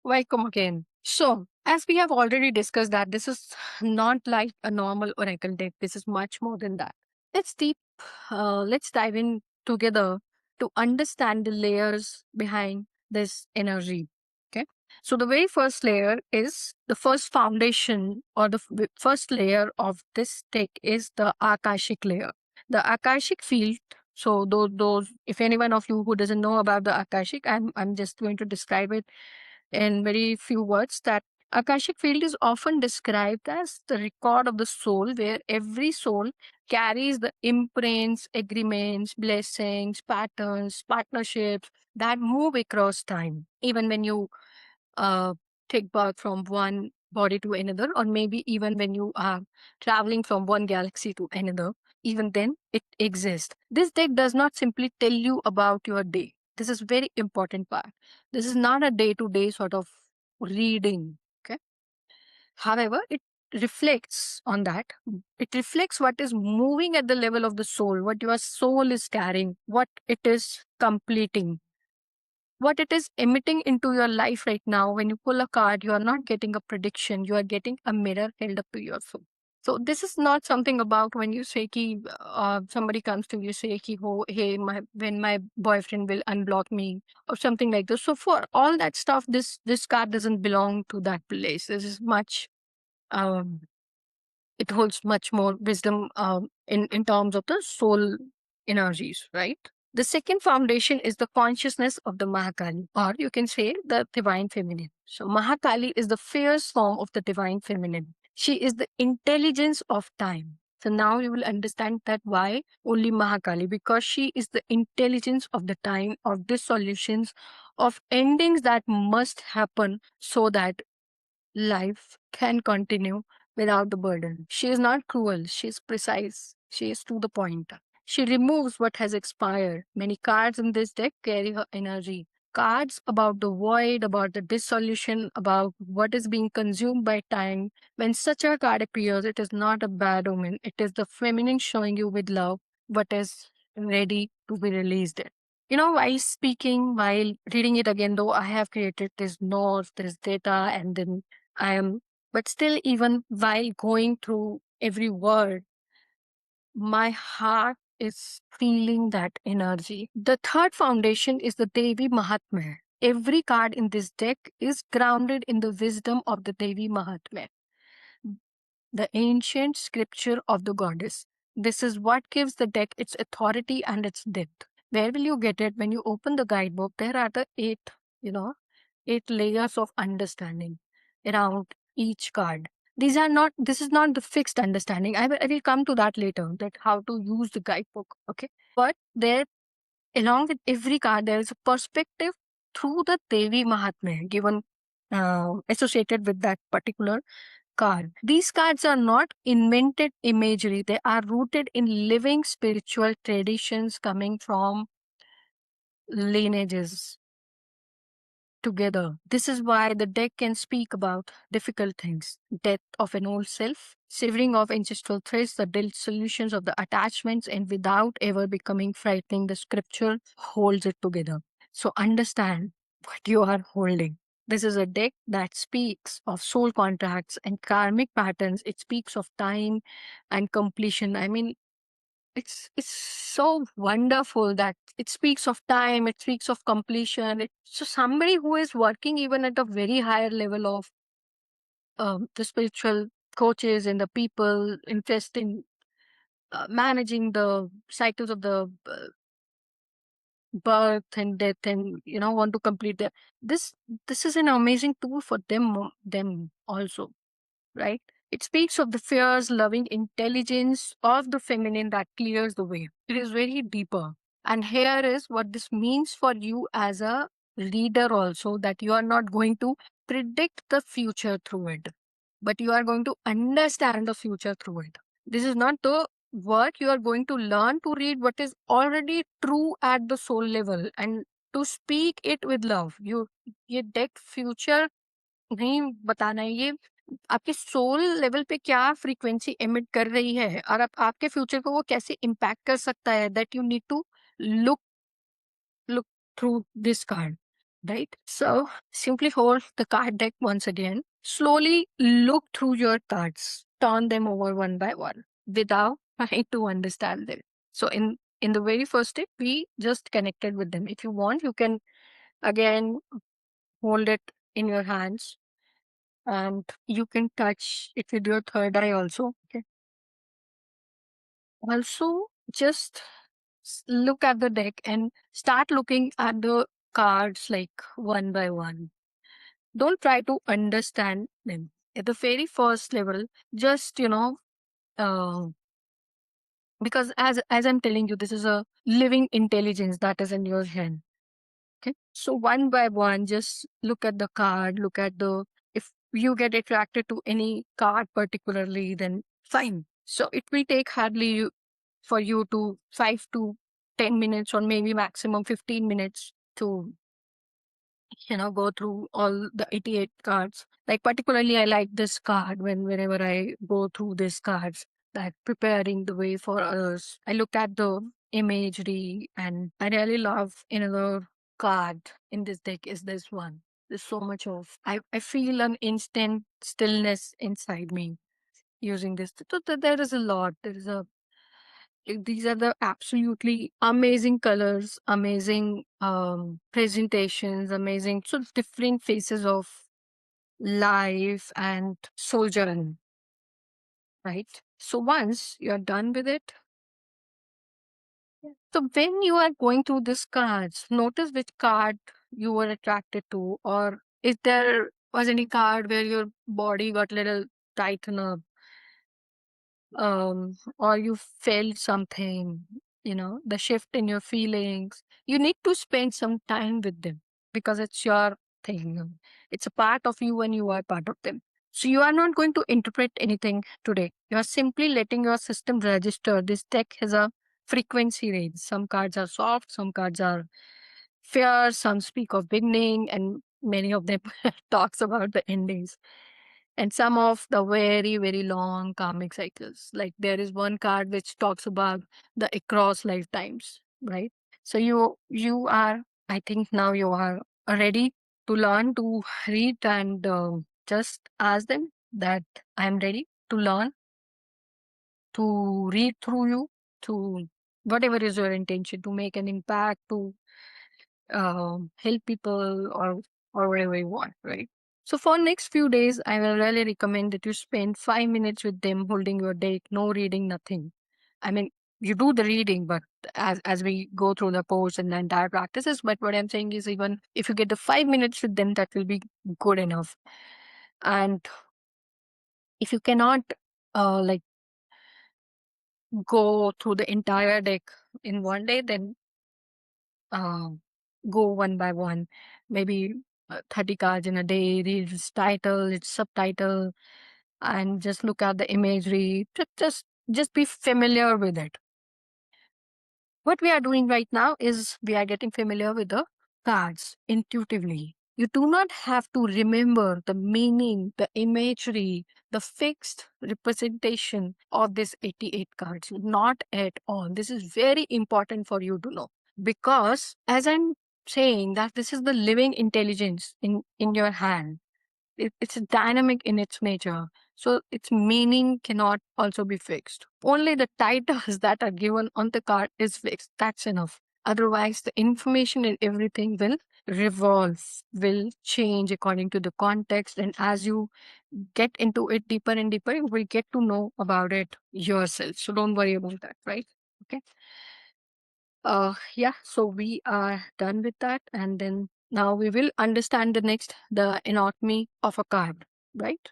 Welcome again. So, as we have already discussed that this is not like a normal oracle deck. This is much more than that. Let's deep. Let's dive in together to understand the layers behind this energy. Okay. So the very first layer is the first foundation, or the first layer of this deck is the Akashic layer. The Akashic field. So those if anyone of you who doesn't know about the Akashic, I'm just going to describe it in very few words that Akashic field is often described as the record of the soul, where every soul carries the imprints, agreements, blessings, patterns, partnerships that move across time. Even when you uh, take birth from one body to another, or maybe even when you are traveling from one galaxy to another, even then it exists. This deck does not simply tell you about your day. This is very important part. This is not a day to day sort of reading. Okay. However, it reflects on that. It reflects what is moving at the level of the soul, what your soul is carrying, what it is completing, what it is emitting into your life right now. When you pull a card, you are not getting a prediction, you are getting a mirror held up to your soul. So this is not something about when you say ki, somebody comes to you say ki, oh, hey, when my boyfriend will unblock me or something like this. So for all that stuff, this card doesn't belong to that place. This is much um, it holds much more wisdom in terms of the soul energies, right? The second foundation is the consciousness of the Mahakali, or you can say the divine feminine. So, Mahakali is the fierce form of the divine feminine. She is the intelligence of time. So, now you will understand that why only Mahakali, because she is the intelligence of the time, of dissolutions, of endings that must happen so that life can continue without the burden. She is not cruel, she is precise, she is to the point. She removes what has expired. Many cards in this deck carry her energy. Cards about the void, about the dissolution, about what is being consumed by time. When such a card appears, it is not a bad omen. It is the feminine showing you with love what is ready to be released. While speaking, while reading it again, though I have created this notes, this data, and then I am, but still, even while going through every word, my heart is feeling that energy. The third foundation is the Devi Mahatmya. Every card in this deck is grounded in the wisdom of the Devi Mahatmya, the ancient scripture of the goddess. This is what gives the deck its authority and its depth. Where will you get it? When you open the guidebook, there are the you know, eight layers of understanding around each card. This is not the fixed understanding. I will come to that later, that how to use the guidebook. Okay. But there, along with every card, there is a perspective through the Devi Mahatmya given, associated with that particular card. These cards are not invented imagery, they are rooted in living spiritual traditions coming from lineages together. This is why the deck can speak about difficult things: death of an old self, severing of ancestral threads, the dissolutions of the attachments, and without ever becoming frightening, the scripture holds it together. So understand what you are holding. This is a deck that speaks of soul contracts and karmic patterns. It speaks of time and completion. I mean, it's so wonderful that it speaks of time, it speaks of completion. So somebody who is working even at a very higher level of the spiritual coaches and the people interest in managing the cycles of the birth and death, and want to complete their this this is an amazing tool for them also, right? It speaks of the fierce, loving intelligence of the feminine that clears the way. It is very deeper. And here is what this means for you as a reader also, that you are not going to predict the future through it, but you are going to understand the future through it. This is not the work. You are going to learn to read what is already true at the soul level and to speak it with love. ये deck future नहीं बताना है, ये आपके soul level पे क्या frequency emit कर रही है और आपके फ्यूचर को वो कैसे इम्पैक्ट कर सकता है, that you need to look look through this card. right? So simply hold the card deck once again. Slowly look through your cards, turn them over one by one without trying to understand them. So in the very first step, we just connected with them. If you want, you can again hold it in your hands and you can touch it with your third eye also. Okay. Also, just look at the deck and start looking at the cards like one by one. Don't try to understand them. At the very first level, just uh, because as I'm telling you, this is a living intelligence that is in your hand. Okay, so one by one, just look at the card. Look at the if you get attracted to any card particularly, then fine. So it will take hardly for you to 5 to 10 minutes or maybe maximum 15 minutes to go through all the 88 cards. Like particularly I like this card whenever I go through these cards, that preparing the way for others. I look at the imagery and I really love another card in this deck is this one. There's so much of I feel an instant stillness inside me using this. So there is a lot. There is a these are the absolutely amazing colors, amazing presentations, amazing so different faces of life and soldiering, right? So once you're done with it, so when you are going through these cards, notice which card you were attracted to, or if there was any card where your body got little tighten up, or you felt something, the shift in your feelings, you need to spend some time with them because it's your thing. It's a part of you and you are part of them. So you are not going to interpret anything today. You are simply letting your system register. This deck has a frequency range. Some cards are soft, some cards are fair, some speak of beginning, and many of them talks about the endings and some of the very very long karmic cycles. Like there is one card which talks about the across lifetimes, right? So you are, I think now you are ready to learn to read and just ask them that I am ready to learn, to read through you, to whatever is your intention, to make an impact, to help people, or whatever you want, right? So for next few days, I will really recommend that you spend 5 minutes with them holding your deck, no reading, nothing. I mean, you do the reading, but as we go through the course and the entire practices, but what I'm saying is even if you get the 5 minutes with them, that will be good enough. And if you cannot like go through the entire deck in one day, then um, go one by one, maybe 30 cards in a day, read its title, its subtitle, and just look at the imagery. Just be familiar with it. What we are doing right now is we are getting familiar with the cards intuitively. You do not have to remember the meaning, the imagery, the fixed representation of this 88 cards. Not at all. This is very important for you to know because as I'm saying that this is the living intelligence in your hand. It's dynamic in its nature, so its meaning cannot also be fixed. Only the titles that are given on the card is fixed. That's enough. Otherwise the information and everything will revolve, will change according to the context, and as you get into it deeper and deeper, you will get to know about it yourself. So don't worry about that, right? Okay. Yeah, so we are done with that. And then now we will understand the next, the anatomy of a card, right?